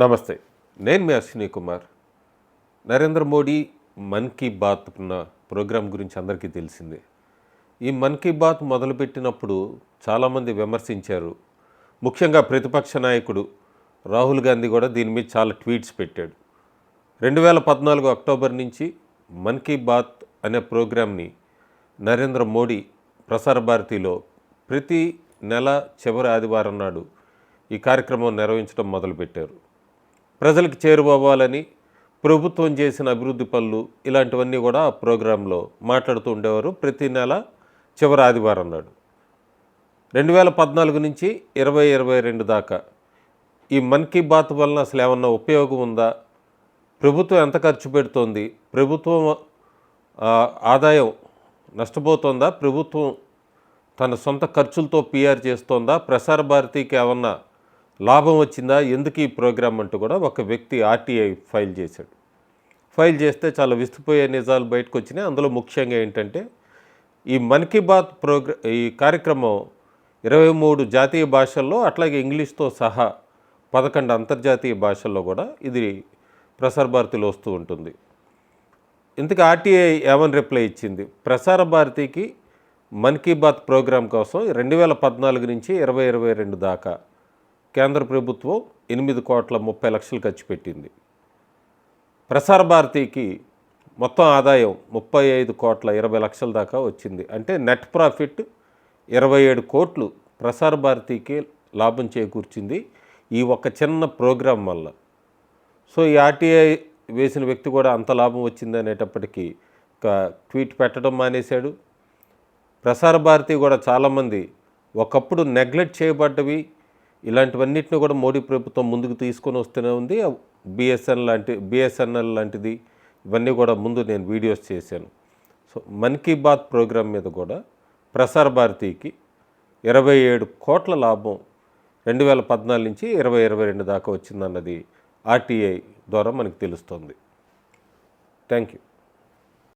నమస్తే. నేను మీ అశ్విని కుమార్. నరేంద్ర మోడీ మన్ కీ బాత్ ప్రోగ్రాం గురించి అందరికీ తెలిసిందే. ఈ మన్ కీ బాత్ మొదలుపెట్టినప్పుడు చాలామంది విమర్శించారు. ముఖ్యంగా ప్రతిపక్ష నాయకుడు రాహుల్ గాంధీ కూడా దీని మీద చాలా ట్వీట్స్ పెట్టాడు. 2014 అక్టోబర్ నుంచి మన్ కీ బాత్ అనే ప్రోగ్రాంని నరేంద్ర మోడీ ప్రసార భారతిలో ప్రతి నెల చివరి ఆదివారం నాడు ఈ కార్యక్రమం నిర్వహించడం మొదలుపెట్టారు. ప్రజలకు చేరువవ్వాలని ప్రభుత్వం చేసిన అభివృద్ధి పనులు ఇలాంటివన్నీ కూడా ఆ ప్రోగ్రాంలో మాట్లాడుతూ ఉండేవారు ప్రతి నెల చివరి ఆదివారం నాడు. 2014 నుంచి 2022 దాకా ఈ మన్ కీ బాత్ వలన అసలు ఏమన్నా ఉపయోగం ఉందా, ప్రభుత్వం ఎంత ఖర్చు పెడుతోంది, ప్రభుత్వం ఆదాయం నష్టపోతుందా, ప్రభుత్వం తన సొంత ఖర్చులతో పిఆర్ చేస్తోందా, ప్రసార భారతికి ఏమన్నా లాభం వచ్చిందా, ఎందుకు ఈ ప్రోగ్రాం అంటూ కూడా ఒక వ్యక్తి ఆర్టీఐ ఫైల్ చేశాడు. ఫైల్ చేస్తే చాలా విస్తుపోయే నిజాలు బయటకు వచ్చినాయి. అందులో ముఖ్యంగా ఏంటంటే ఈ మన్ కీ బాత్ ఈ కార్యక్రమం 23 జాతీయ భాషల్లో అట్లాగే ఇంగ్లీష్తో సహా 11 అంతర్జాతీయ భాషల్లో కూడా ఇది ప్రసార భారతిలో వస్తూ ఉంటుంది. ఇంతకు ఆర్టీఐ ఏమని రిప్లై ఇచ్చింది? ప్రసార భారతికి మన్ కీ బాత్ ప్రోగ్రాం కోసం 2014 నుంచి 2022 దాకా కేంద్ర ప్రభుత్వం 8,30,00,000 ఖర్చు పెట్టింది. ప్రసార భారతికి మొత్తం ఆదాయం 35,20,00,000 దాకా వచ్చింది. అంటే నెట్ ప్రాఫిట్ 27 కోట్లు ప్రసార భారతికి లాభం చేకూర్చింది ఈ ఒక చిన్న ప్రోగ్రాం వల్ల. సో ఈ ఆర్టీఐ వేసిన వ్యక్తి కూడా అంత లాభం వచ్చింది అనేటప్పటికీ ట్వీట్ పెట్టడం మానేశాడు. ప్రసార భారతి కూడా చాలామంది ఒకప్పుడు నెగ్లెక్ట్ చేయబడ్డవి ఇలాంటివన్నిటిని కూడా మోడీ ప్రభుత్వం ముందుకు తీసుకొని వస్తూనే ఉంది. బిఎస్ఎన్ఎల్ లాంటిది ఇవన్నీ కూడా ముందు నేను వీడియోస్ చేశాను. సో మన్ కీ బాత్ ప్రోగ్రాం మీద కూడా ప్రసార భారతికి 27 కోట్ల లాభం 2014 నుంచి 2022 దాకా వచ్చిందన్నది ఆర్టీఐ ద్వారా మనకు తెలుస్తోంది. Thank you.